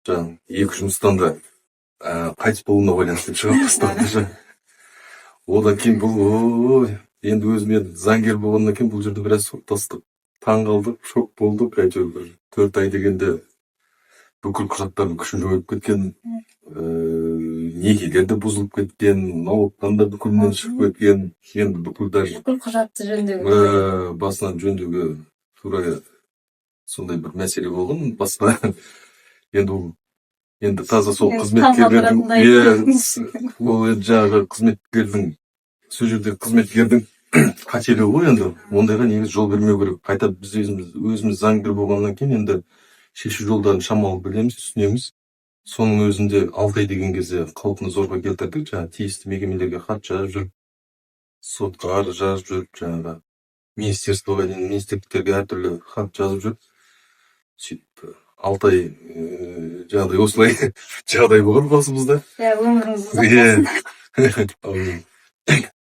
жаңағы екі жұмыстан да қайтыс болуына байланысты шыға бастады. Одан кейін бұл енді өзіме заңгер болғаннан кейін бұл жерде біраз соттастық. Таң қалдық, шок болдық. Әйтеуір бір 4 ай дегенде бүкіл құжаттардың күшін жойып кеткен, некелер де бұзылып кеткен, налогтан да бүкілінен шығып кеткен. Енді бүкіл даже бүкіл құжатты жөндеуге басынан жөндеуге тура сондай бір мәселе болған. Басқа енді таза сол қызметкерлердің ол жаңағы қызметкердің сол жерде қызметкердің қателігі ғой. енді ондайға негізі жол бермеу керек. Қайта біз өзіміз заңгер болғаннан кейін енді шешу жолдарын шамалы білеміз, түсінеміз. Соның өзінде 6 ай деген кезде қалпына зорға келтірдік. Жаңағы тиісті мекемелерге хат жазып жүріп, сотқа арыз жазып жүріп, жаңағы министрліктерге әртүрлі хат жазып жүріп, сөйтіп 6 ай жаңағыдай осылай жағдай болған басымызда. өміріңіз ұзақ болсын.